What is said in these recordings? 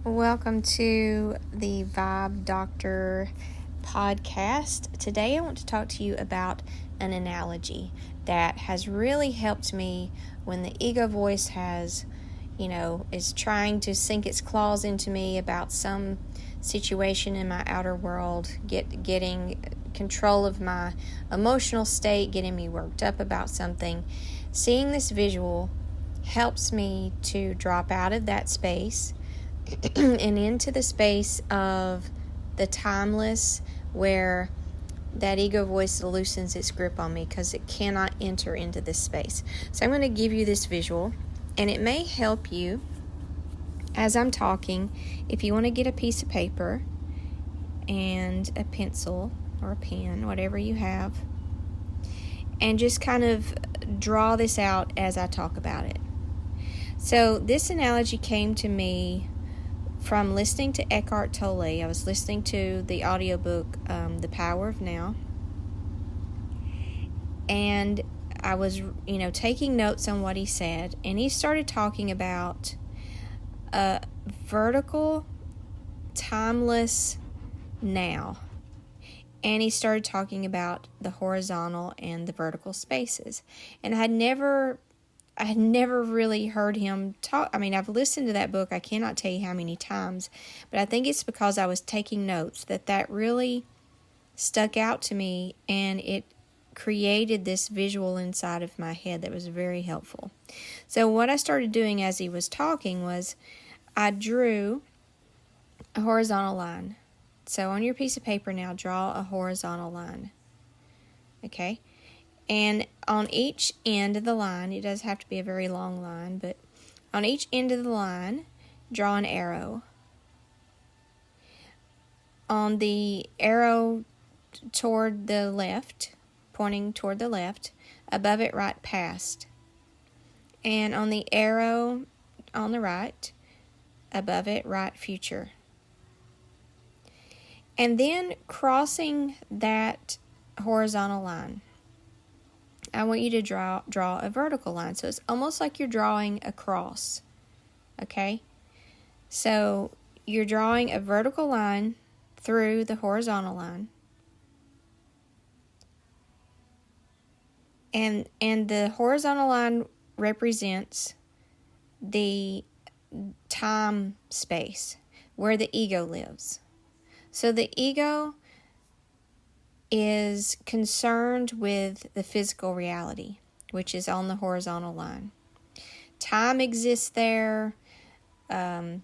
Welcome to the Vibe Doctor podcast. Today I want to talk to you about an analogy that has really helped me when the ego voice is trying to sink its claws into me about some situation in my outer world, getting control of my emotional state, getting me worked up about something. Seeing this visual helps me to drop out of that space and into the space of the timeless, where that ego voice loosens its grip on me because it cannot enter into this space. So I'm going to give you this visual, and it may help you as I'm talking. If you want to get a piece of paper and a pencil or a pen, whatever you have, and just kind of draw this out as I talk about it. So this analogy came to me from listening to Eckhart Tolle. I was listening to the audiobook, The Power of Now. And I was, taking notes on what he said. And he started talking about a vertical, timeless now. And he started talking about the horizontal and the vertical spaces. And I had never really heard him talk. I mean, I've listened to that book, I cannot tell you how many times, but I think it's because I was taking notes that really stuck out to me, and it created this visual inside of my head that was very helpful. So what I started doing as he was talking was I drew a horizontal line. So on your piece of paper now, draw a horizontal line. Okay? And on each end of the line, it does have to be a very long line, but on each end of the line, draw an arrow. On the arrow toward the left, pointing toward the left, above it, write past. And on the arrow on the right, above it, write future. And then crossing that horizontal line, I want you to draw a vertical line. So it's almost like you're drawing a cross. Okay? So you're drawing a vertical line through the horizontal line. And the horizontal line represents the time space where the ego lives. So the ego is concerned with the physical reality, which is on the horizontal line. Time exists there. The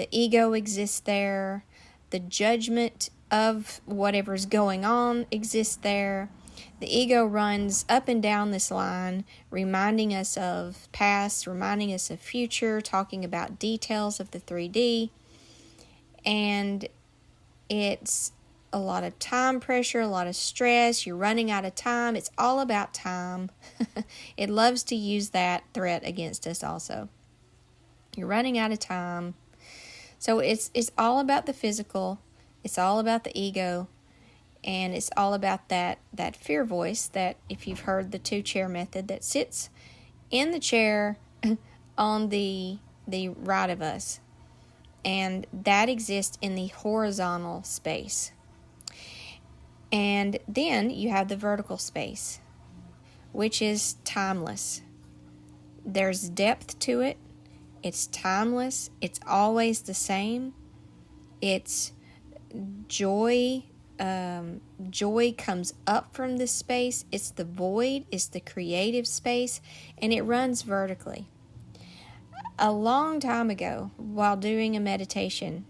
ego exists there. The judgment of whatever's going on exists there. The ego runs up and down this line, reminding us of past, reminding us of future, talking about details of the 3D. And it's a lot of time pressure, a lot of stress. You're running out of time. It's all about time. It loves to use that threat against us also. You're running out of time. So it's all about the physical. It's all about the ego. And it's all about that fear voice that, if you've heard the 2-chair method, that sits in the chair on the right of us. And that exists in the horizontal space. And then you have the vertical space, which is timeless. There's depth to it. It's timeless. It's always the same. It's joy. Joy comes up from this space. It's the void. It's the creative space. And it runs vertically. A long time ago, while doing a meditation,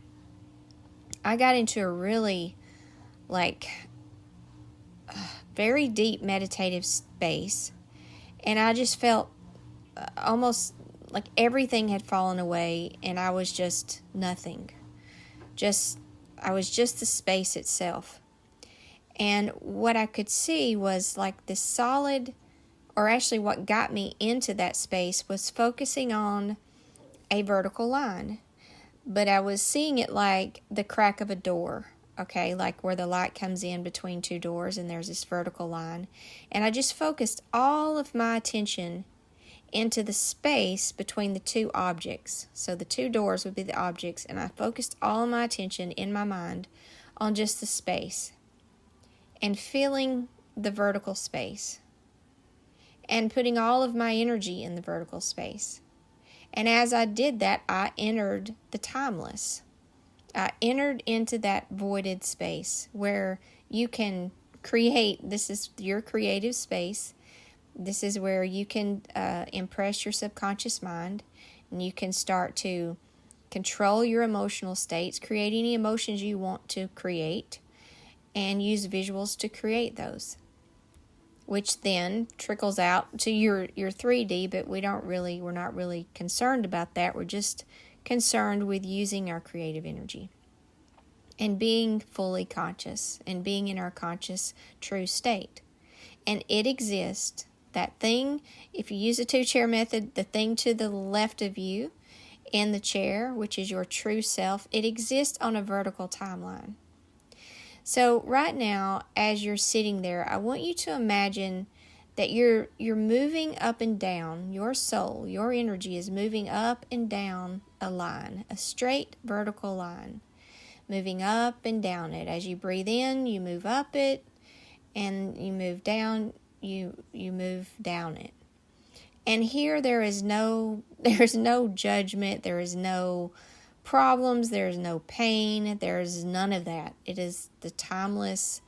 I got into a really, very deep meditative space, and I just felt almost like everything had fallen away, and I was just nothing. I was just the space itself. And what I could see was like this solid, or actually what got me into that space was focusing on a vertical line. But I was seeing it like the crack of a door. Okay, like where the light comes in between two doors and there's this vertical line. And I just focused all of my attention into the space between the two objects. So the two doors would be the objects, and I focused all of my attention in my mind on just the space and feeling the vertical space and putting all of my energy in the vertical space. And as I did that, I entered the timeless. I entered into that voided space where you can create. This is your creative space. This is where you can impress your subconscious mind, and you can start to control your emotional states, create any emotions you want to create, and use visuals to create those, which then trickles out to your 3D, but we're not really concerned about that. We're just concerned with using our creative energy and being fully conscious and being in our conscious true state. And it exists. That thing, if you use the two-chair method, the thing to the left of you in the chair, which is your true self, it exists on a vertical timeline. So right now, as you're sitting there, I want you to imagine that you're moving up and down. Your soul, your energy is moving up and down a line, a straight vertical line, moving up and down it. As you breathe in, you move up it, and you move down. You move down it. And here there's no judgment, there is no problems, there is no pain, there's none of that. It is the timeless,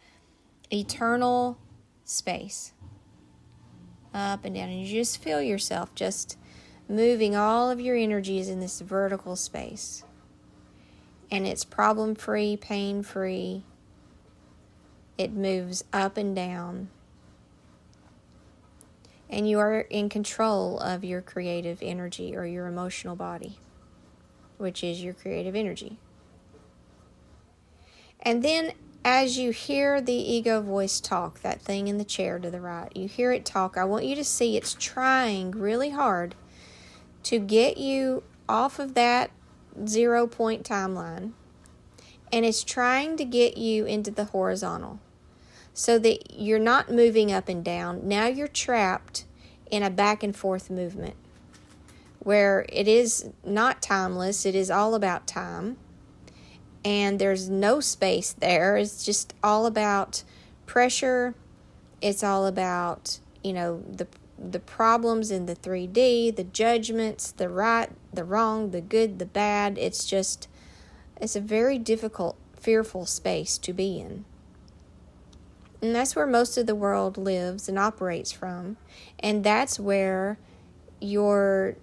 eternal space. Up and down. And you just feel yourself just moving all of your energies in this vertical space. And it's problem-free, pain-free. It moves up and down. And you are in control of your creative energy or your emotional body, which is your creative energy. And then as you hear the ego voice talk, that thing in the chair to the right, you hear it talk, I want you to see it's trying really hard to get you off of that 0 point timeline, and it's trying to get you into the horizontal so that you're not moving up and down. Now you're trapped in a back and forth movement where it is not timeless, it is all about time, and there's no space there. It's just all about pressure. It's all about, the problems in the 3D, the judgments, the right, the wrong, the good, the bad. It's a very difficult, fearful space to be in. And that's where most of the world lives and operates from. And that's where your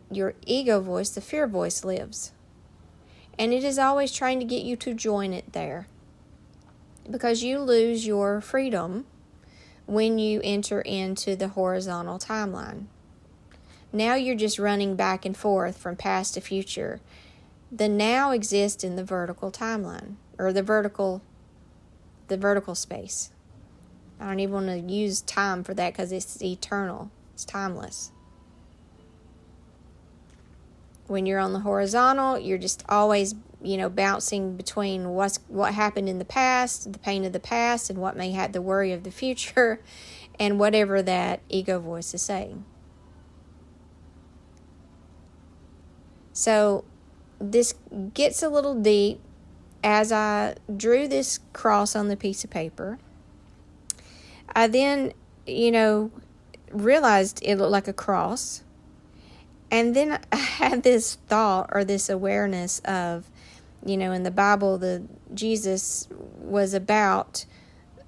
ego voice, the fear voice, lives. And it is always trying to get you to join it there. Because you lose your freedom when you enter into the horizontal timeline. Now you're just running back and forth from past to future. The now exists in the vertical timeline, or the vertical space. I don't even want to use time for that because it's eternal. It's timeless. When you're on the horizontal, you're just always, bouncing between what happened in the past, the pain of the past, and what may have the worry of the future, and whatever that ego voice is saying. So this gets a little deep. As I drew this cross on the piece of paper, I then, realized it looked like a cross. And then I had this thought or this awareness of, in the Bible, Jesus was about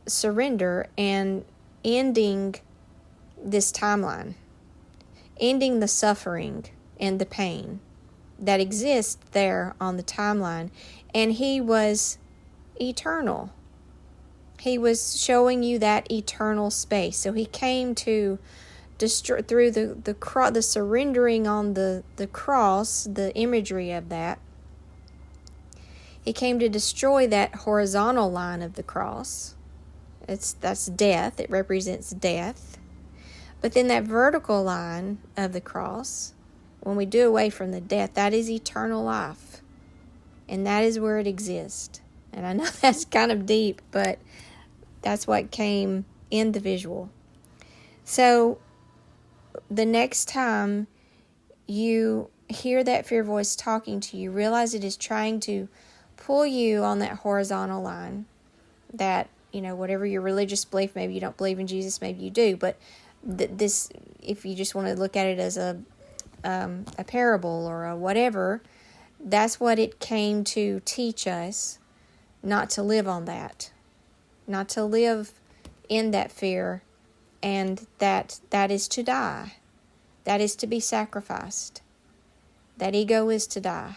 surrender and ending this timeline, ending the suffering and the pain that exists there on the timeline. And he was eternal. He was showing you that eternal space. So he came to destroy, through the surrendering on the cross, the imagery of that. He came to destroy that horizontal line of the cross. That's death. It represents death. But then that vertical line of the cross, when we do away from the death, that is eternal life. And that is where it exists. And I know that's kind of deep, but that's what came in the visual. So the next time you hear that fear voice talking to you, realize it is trying to pull you on that horizontal line that, whatever your religious belief, maybe you don't believe in Jesus, maybe you do, but this, if you just want to look at it as a parable or a whatever, that's what it came to teach us, not to live on that, not to live in that fear, and that is to die. That is to be sacrificed. That ego is to die.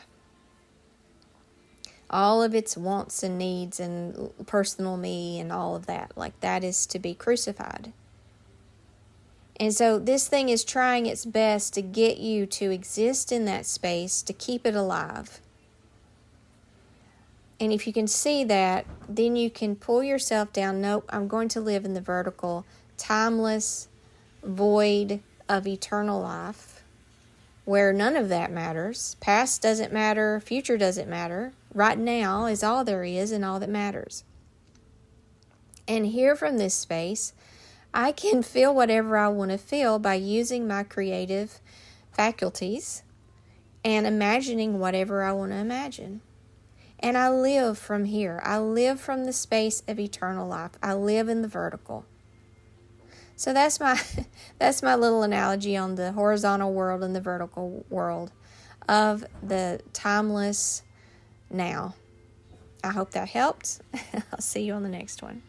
All of its wants and needs and personal me and all of that, like that is to be crucified. And so this thing is trying its best to get you to exist in that space, to keep it alive. And if you can see that, then you can pull yourself down. Nope, I'm going to live in the vertical, timeless void of eternal life, where none of that matters. Past doesn't matter, future doesn't matter. Right now is all there is and all that matters. And here from this space, I can feel whatever I want to feel by using my creative faculties and imagining whatever I want to imagine. And I live from here. I live from the space of eternal life. I live in the vertical. So that's my little analogy on the horizontal world and the vertical world of the timeless now. I hope that helped. I'll see you on the next one.